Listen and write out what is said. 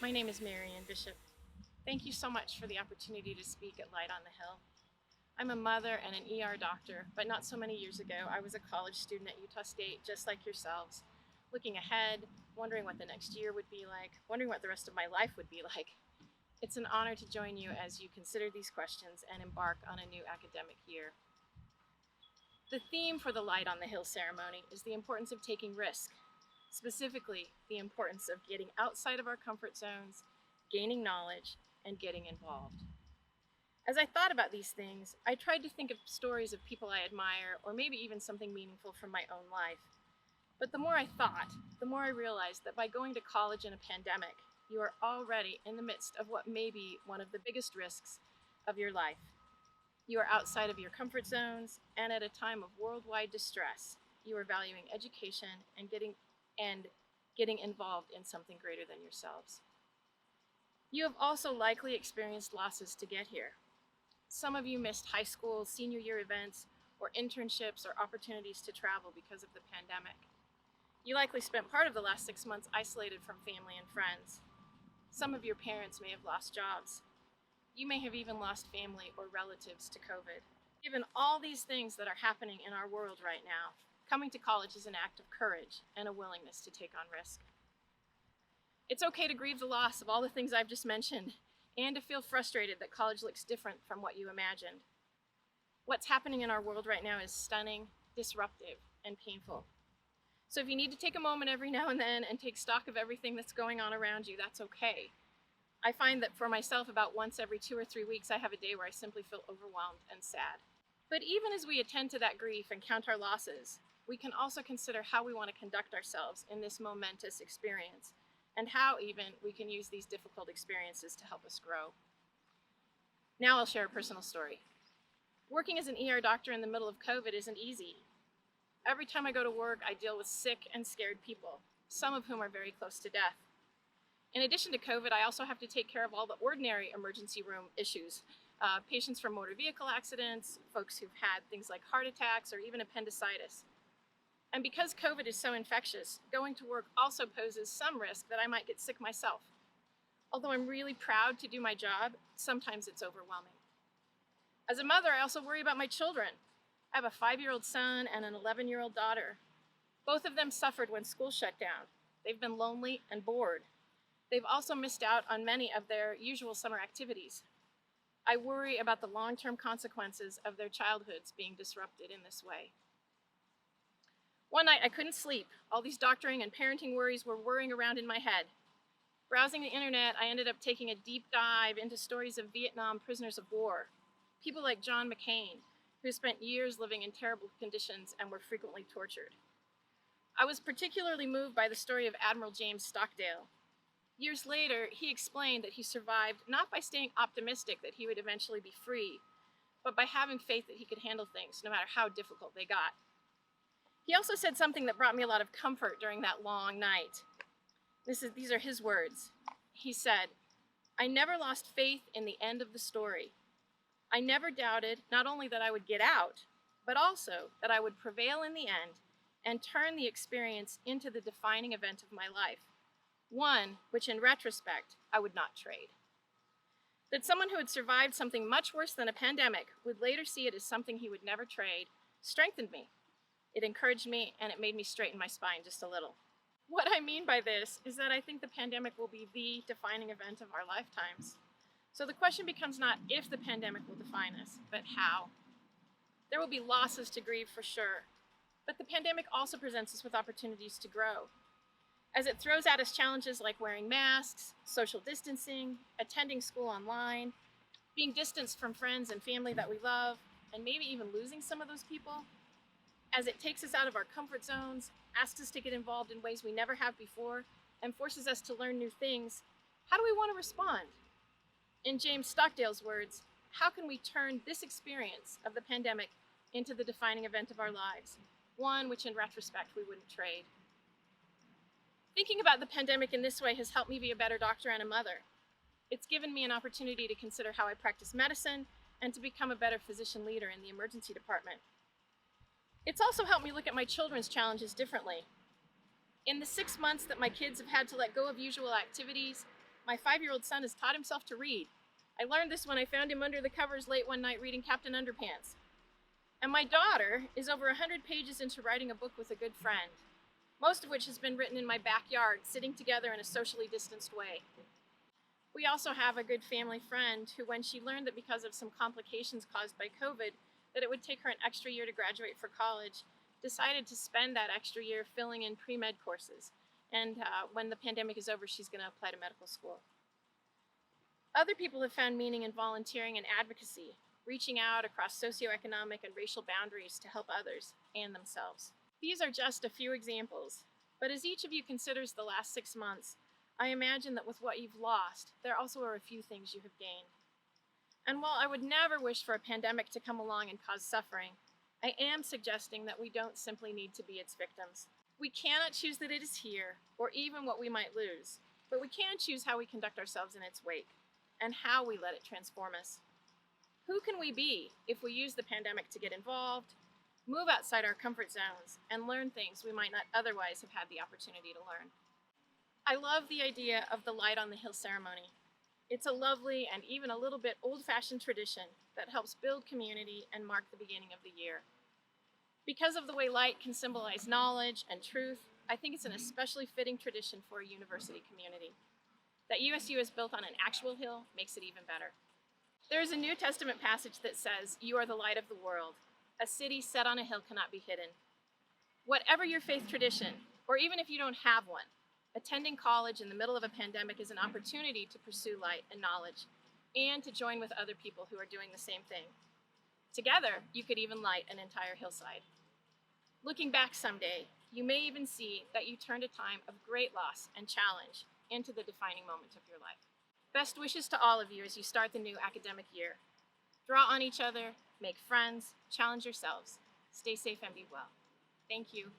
My name is Marion Bishop. Thank you so much for the opportunity to speak at Light on the Hill. I'm a mother and an ER doctor, but not so many years ago, I was a college student at Utah State, just like yourselves, looking ahead, wondering what the next year would be like, wondering what the rest of my life would be like. It's an honor to join you as you consider these questions and embark on a new academic year. The theme for the Light on the Hill ceremony is the importance of taking risk, specifically the importance of getting outside of our comfort zones, gaining knowledge, and getting involved. As I thought about these things, I tried to think of stories of people I admire, or maybe even something meaningful from my own life. But the more I thought, the more I realized that by going to college in a pandemic, you are already in the midst of what may be one of the biggest risks of your life. You are outside of your comfort zones, and at a time of worldwide distress, you are valuing education and getting involved in something greater than yourselves. You have also likely experienced losses to get here. Some of you missed high school, senior year events, or internships or opportunities to travel because of the pandemic. You likely spent part of the last 6 months isolated from family and friends. Some of your parents may have lost jobs. You may have even lost family or relatives to COVID. Given all these things that are happening in our world right now, coming to college is an act of courage and a willingness to take on risk. It's okay to grieve the loss of all the things I've just mentioned and to feel frustrated that college looks different from what you imagined. What's happening in our world right now is stunning, disruptive, and painful. So if you need to take a moment every now and then and take stock of everything that's going on around you, that's okay. I find that for myself, about once every 2 or 3 weeks, I have a day where I simply feel overwhelmed and sad. But even as we attend to that grief and count our losses, we can also consider how we want to conduct ourselves in this momentous experience, and how even we can use these difficult experiences to help us grow. Now I'll share a personal story. Working as an ER doctor in the middle of COVID isn't easy. Every time I go to work, I deal with sick and scared people, some of whom are very close to death. In addition to COVID, I also have to take care of all the ordinary emergency room issues. Patients from motor vehicle accidents, folks who've had things like heart attacks or even appendicitis. And because COVID is so infectious, going to work also poses some risk that I might get sick myself. Although I'm really proud to do my job, sometimes it's overwhelming. As a mother, I also worry about my children. I have a 5-year-old son and an 11-year-old daughter. Both of them suffered when school shut down. They've been lonely and bored. They've also missed out on many of their usual summer activities. I worry about the long-term consequences of their childhoods being disrupted in this way. One night I couldn't sleep. All these doctoring and parenting worries were whirring around in my head. Browsing the internet, I ended up taking a deep dive into stories of Vietnam prisoners of war. People like John McCain, who spent years living in terrible conditions and were frequently tortured. I was particularly moved by the story of Admiral James Stockdale. Years later, he explained that he survived not by staying optimistic that he would eventually be free, but by having faith that he could handle things no matter how difficult they got. He also said something that brought me a lot of comfort during that long night. These are his words. He said, "I never lost faith in the end of the story. I never doubted not only that I would get out, but also that I would prevail in the end and turn the experience into the defining event of my life, one which in retrospect I would not trade." That someone who had survived something much worse than a pandemic would later see it as something he would never trade strengthened me. It encouraged me, and it made me straighten my spine just a little. What I mean by this is that I think the pandemic will be the defining event of our lifetimes. So the question becomes not if the pandemic will define us, but how. There will be losses to grieve for sure, but the pandemic also presents us with opportunities to grow. As it throws at us challenges like wearing masks, social distancing, attending school online, being distanced from friends and family that we love, and maybe even losing some of those people, as it takes us out of our comfort zones, asks us to get involved in ways we never have before, and forces us to learn new things, how do we want to respond? In James Stockdale's words, how can we turn this experience of the pandemic into the defining event of our lives, one which in retrospect we wouldn't trade? Thinking about the pandemic in this way has helped me be a better doctor and a mother. It's given me an opportunity to consider how I practice medicine and to become a better physician leader in the emergency department. It's also helped me look at my children's challenges differently. In the 6 months that my kids have had to let go of usual activities, My 5-year-old son has taught himself to read. I learned this when I found him under the covers late one night reading Captain Underpants. And my daughter is over 100 pages into writing a book with a good friend, most of which has been written in my backyard, sitting together in a socially distanced way. We also have a good family friend who, when she learned that because of some complications caused by COVID, that it would take her an extra year to graduate for college, decided to spend that extra year filling in pre-med courses. And when the pandemic is over, she's going to apply to medical school. Other people have found meaning in volunteering and advocacy, reaching out across socioeconomic and racial boundaries to help others and themselves. These are just a few examples, but as each of you considers the last 6 months, I imagine that with what you've lost, there also are a few things you have gained. And while I would never wish for a pandemic to come along and cause suffering, I am suggesting that we don't simply need to be its victims. We cannot choose that it is here, or even what we might lose, but we can choose how we conduct ourselves in its wake, and how we let it transform us. Who can we be if we use the pandemic to get involved, move outside our comfort zones, and learn things we might not otherwise have had the opportunity to learn? I love the idea of the Light on the Hill ceremony. It's a lovely and even a little bit old-fashioned tradition that helps build community and mark the beginning of the year. Because of the way light can symbolize knowledge and truth, I think it's an especially fitting tradition for a university community. That USU is built on an actual hill makes it even better. There is a New Testament passage that says, "You are the light of the world. A city set on a hill cannot be hidden." Whatever your faith tradition, or even if you don't have one, attending college in the middle of a pandemic is an opportunity to pursue light and knowledge, and to join with other people who are doing the same thing. Together, you could even light an entire hillside. Looking back someday, you may even see that you turned a time of great loss and challenge into the defining moment of your life. Best wishes to all of you as you start the new academic year. Draw on each other, make friends, challenge yourselves. Stay safe and be well. Thank you.